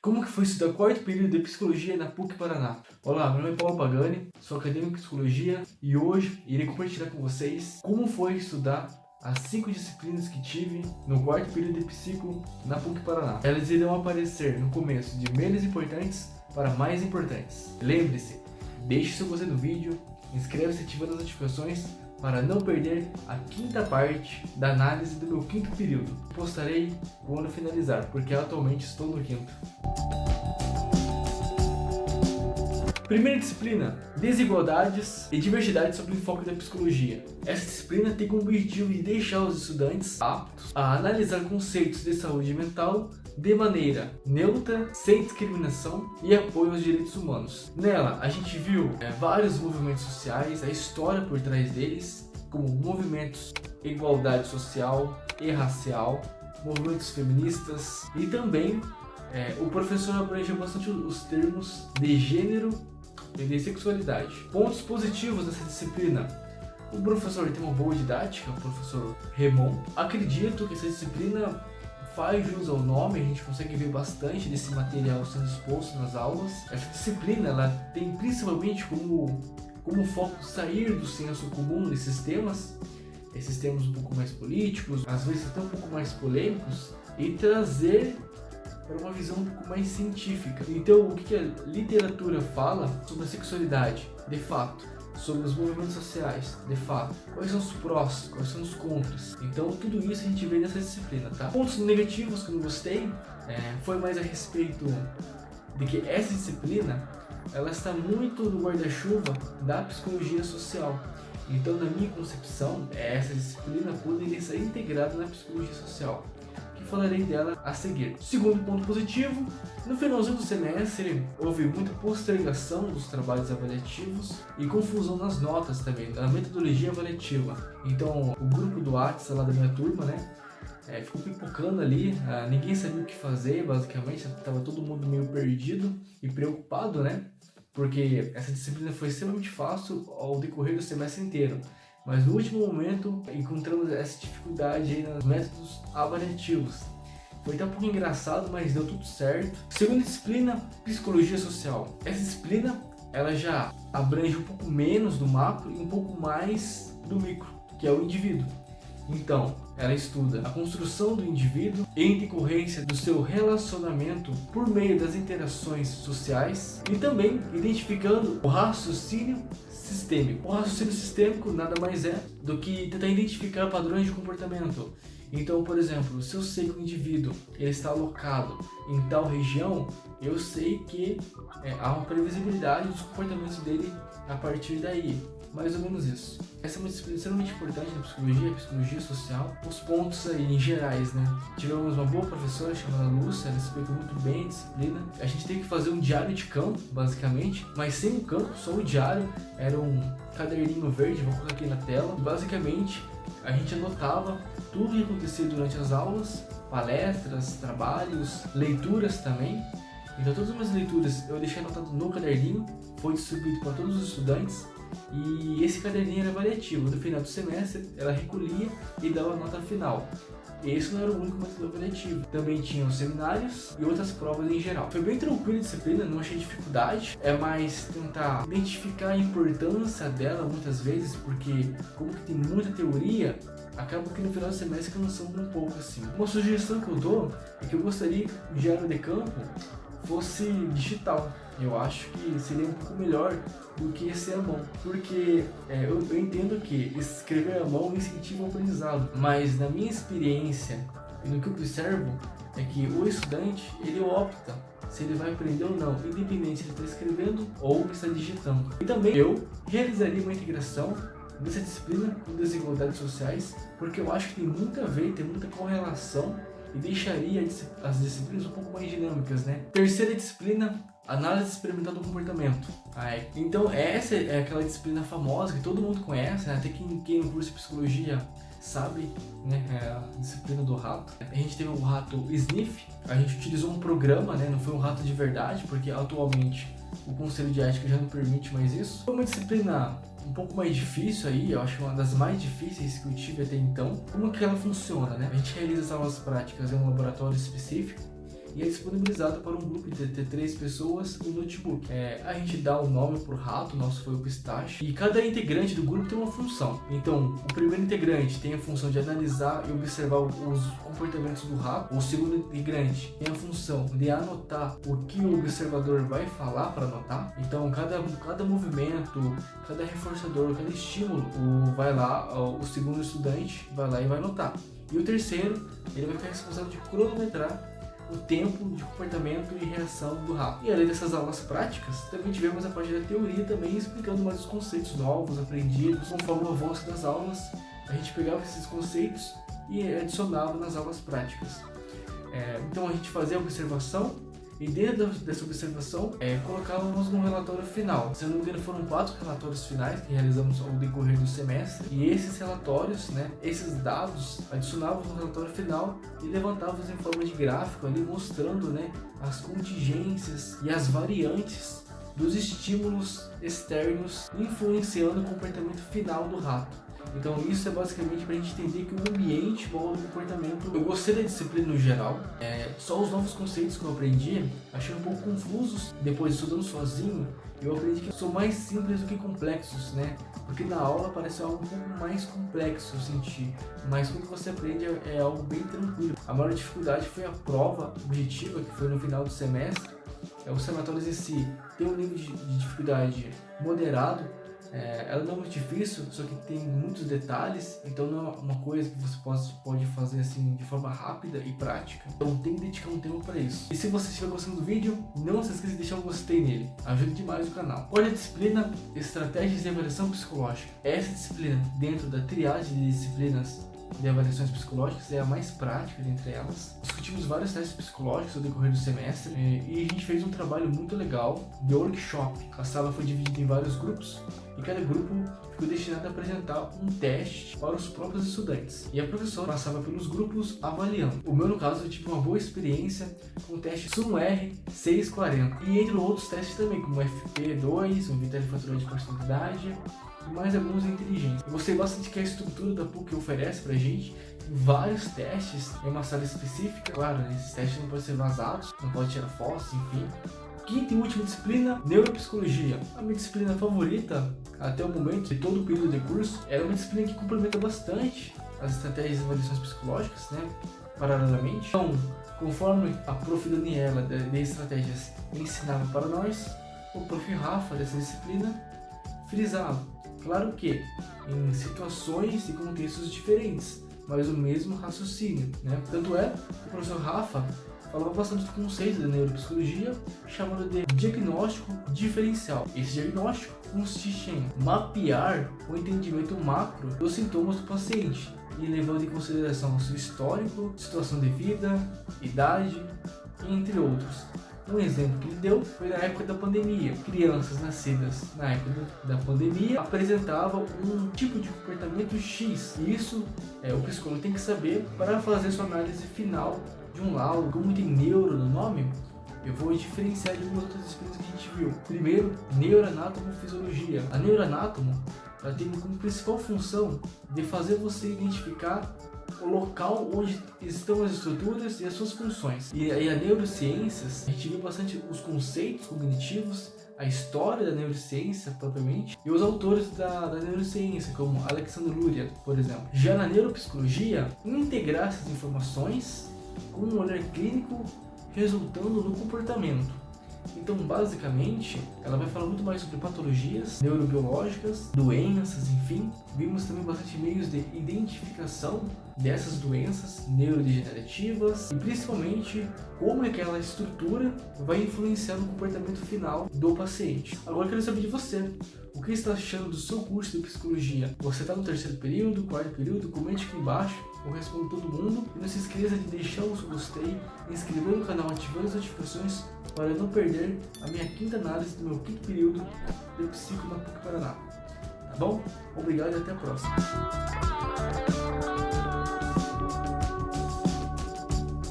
Como que foi estudar quarto período de Psicologia na PUC Paraná? Olá, meu nome é Paulo Pagani, sou acadêmico de Psicologia e hoje irei compartilhar com vocês como foi estudar as 5 disciplinas que tive no quarto período de Psico na PUC Paraná. Elas irão aparecer no começo de menos importantes para mais importantes. Lembre-se, deixe seu gostei no vídeo, inscreva-se ativando as notificações para não perder a quinta parte da análise do meu quinto período. Postarei quando finalizar, porque atualmente estou no quinto. Primeira disciplina, desigualdades e diversidade sob o enfoque da psicologia. Essa disciplina tem como objetivo de deixar os estudantes aptos a analisar conceitos de saúde mental de maneira neutra, sem discriminação e apoio aos direitos humanos. Nela, a gente viu vários movimentos sociais, a história por trás deles, como movimentos igualdade social e racial, movimentos feministas e também o professor abrangeu bastante os termos de gênero e de sexualidade. Pontos positivos dessa disciplina. O professor tem uma boa didática, o professor Remon. Acredito que essa disciplina faz jus ao nome, a gente consegue ver bastante desse material sendo exposto nas aulas. Essa disciplina ela tem principalmente como foco sair do senso comum desses temas, esses temas um pouco mais políticos, às vezes até um pouco mais polêmicos, e trazer para uma visão um pouco mais científica. Então, o que a literatura fala sobre a sexualidade, de fato, sobre os movimentos sociais, de fato, quais são os prós, quais são os contras. Então, tudo isso a gente vê nessa disciplina, tá? Pontos negativos que eu não gostei foi mais a respeito de que essa disciplina ela está muito no guarda-chuva da psicologia social. Então, na minha concepção, essa disciplina poderia ser integrada na psicologia social, que falarei dela a seguir. Segundo ponto positivo, no finalzinho do semestre houve muita postergação dos trabalhos avaliativos e confusão nas notas também, na metodologia avaliativa. Então, o grupo do WhatsApp lá da minha turma, ficou pipocando ali, ninguém sabia o que fazer, basicamente, estava todo mundo meio perdido e preocupado, porque essa disciplina foi extremamente fácil ao decorrer do semestre inteiro. Mas no último momento encontramos essa dificuldade aí nos métodos avaliativos. Foi até um pouco engraçado, mas deu tudo certo. Segunda disciplina, psicologia social. Essa disciplina ela já abrange um pouco menos do macro e um pouco mais do micro, que é o indivíduo. Então, ela estuda a construção do indivíduo em decorrência do seu relacionamento por meio das interações sociais e também identificando o raciocínio sistêmico. O raciocínio sistêmico nada mais é do que tentar identificar padrões de comportamento. Então, por exemplo, se eu sei que o indivíduo ele está alocado em tal região, eu sei que há uma previsibilidade dos comportamentos dele a partir daí. Mais ou menos isso. Essa é uma disciplina extremamente importante na psicologia social. Os pontos aí em gerais, Tivemos uma boa professora chamada Lúcia, ela explicou muito bem a disciplina. A gente teve que fazer um diário de campo, basicamente, mas sem o campo, só o diário. Era um caderninho verde, vou colocar aqui na tela. Basicamente, a gente anotava tudo que acontecia durante as aulas, palestras, trabalhos, leituras também. Então todas as minhas leituras eu deixei anotado no caderninho, foi distribuído para todos os estudantes. E esse caderninho era avaliativo. No final do semestre, ela recolhia e dava a nota final. E esse não era o único método avaliativo. Também tinha os seminários e outras provas em geral. Foi bem tranquilo a disciplina, não achei dificuldade. É mais tentar identificar a importância dela muitas vezes, porque como que tem muita teoria, acaba que no final do semestre cansando um pouco assim. Uma sugestão que eu dou é que eu gostaria que o diário de campo fosse digital. Eu acho que seria um pouco melhor do que ser à mão, porque eu entendo que escrever à mão incentiva o aprendizado, mas na minha experiência e no que eu observo é que o estudante ele opta se ele vai aprender ou não, independente se ele está escrevendo ou está digitando. E também eu realizaria uma integração dessa disciplina com desigualdades sociais, porque eu acho que tem muito a ver, tem muita correlação e deixaria as disciplinas um pouco mais dinâmicas, Terceira disciplina, análise experimental do comportamento. Então essa é aquela disciplina famosa que todo mundo conhece, até quem no curso de psicologia sabe, é a disciplina do rato. A gente teve o rato Sniff, a gente utilizou um programa, não foi um rato de verdade, porque atualmente o Conselho de Ética já não permite mais isso. Foi uma disciplina um pouco mais difícil aí, eu acho uma das mais difíceis que eu tive até então. Como que ela funciona, A gente realiza as aulas práticas em um laboratório específico e é disponibilizado para um grupo de até 3 pessoas no notebook. A gente dá o nome pro rato, nosso foi o Pistache, e cada integrante do grupo tem uma função. Então, o primeiro integrante tem a função de analisar e observar os comportamentos do rato. O segundo integrante tem a função de anotar o que o observador vai falar para anotar. Então, cada movimento, cada reforçador, cada estímulo, o segundo estudante vai lá e vai anotar. E o terceiro, ele vai ficar responsável de cronometrar o tempo de comportamento e reação do rato. E além dessas aulas práticas, também tivemos a parte da teoria também explicando mais os conceitos novos aprendidos. Conforme o avanço das aulas, a gente pegava esses conceitos e adicionava nas aulas práticas. Então a gente fazia a observação e dentro dessa observação colocávamos no relatório final. Se eu não me engano, foram 4 relatórios finais que realizamos ao decorrer do semestre, e esses relatórios, esses dados adicionávamos no relatório final e levantávamos em forma de gráfico ali mostrando as contingências e as variantes dos estímulos externos influenciando o comportamento final do rato. Então isso é basicamente para a gente entender que o ambiente molda o comportamento. Eu gostei da disciplina no geral, só os novos conceitos que eu aprendi achei um pouco confusos. Depois estudando sozinho, eu aprendi que são mais simples do que complexos, porque na aula parece algo um pouco mais complexo, eu senti, mas quando você aprende é algo bem tranquilo. A maior dificuldade foi a prova objetiva, que foi no final do semestre. Os relatórios em si tem um nível de dificuldade moderado. Ela não é muito difícil, só que tem muitos detalhes, então não é uma coisa que você pode fazer assim de forma rápida e prática. Então tem que dedicar um tempo para isso. E se você estiver gostando do vídeo, não se esqueça de deixar um gostei nele, ajuda demais o canal. Olha a disciplina Estratégias de Avaliação Psicológica. Essa disciplina, dentro da triagem de disciplinas de avaliações psicológicas, é a mais prática dentre elas. Discutimos vários testes psicológicos ao decorrer do semestre e a gente fez um trabalho muito legal de workshop. A sala foi dividida em vários grupos e cada grupo ficou destinado a apresentar um teste para os próprios estudantes. E a professora passava pelos grupos avaliando. O meu, no caso, eu tive uma boa experiência com o teste SUM-R 640 e entre outros testes também, como o FP2, o Vitória Fatorial de Personalidade e mais alguns de inteligência. Eu gostei bastante que a estrutura da PUC oferece pra gente vários testes em uma sala específica. Claro, esses testes não podem ser vazados, não pode tirar fotos, enfim. Quinta e última disciplina, Neuropsicologia. A minha disciplina favorita até o momento de todo o período de curso. Era uma disciplina que complementa bastante as estratégias de avaliações psicológicas, paralelamente. Então, conforme a prof. Daniela de estratégias ensinava para nós, o prof. Rafa dessa disciplina frisava. Claro que em situações e contextos diferentes, mas o mesmo raciocínio, Tanto é que o professor Rafa falava bastante do conceito da neuropsicologia, chamado de diagnóstico diferencial. Esse diagnóstico consiste em mapear o entendimento macro dos sintomas do paciente e levando em consideração o seu histórico, situação de vida, idade, entre outros. Um exemplo que ele deu foi na época da pandemia. Crianças nascidas na época da pandemia apresentavam um tipo de comportamento X. E isso o psicólogo tem que saber para fazer sua análise final de um laudo. Como tem neuro no nome, eu vou diferenciar de algumas outras disciplinas que a gente viu. Primeiro, neuroanatomofisiologia. A neuroanátomo ela tem como principal função de fazer você identificar o local onde estão as estruturas e as suas funções. E aí a neurociências, a gente viu bastante os conceitos cognitivos, a história da neurociência propriamente, e os autores da neurociência, como Alexandre Luria, por exemplo. Já na neuropsicologia, integrar essas informações com um olhar clínico resultando no comportamento. Então, basicamente, ela vai falar muito mais sobre patologias neurobiológicas, doenças, enfim. Vimos também bastante meios de identificação dessas doenças neurodegenerativas e principalmente como aquela estrutura vai influenciar no comportamento final do paciente. Agora eu quero saber de você. O que está achando do seu curso de psicologia? Você está no terceiro período, quarto período? Comente aqui embaixo, eu respondo todo mundo. E não se esqueça de deixar o seu gostei, inscrever no canal, ativando as notificações para não perder a minha quinta análise do meu quinto período de Psico na PUC Paraná. Tá bom? Obrigado e até a próxima.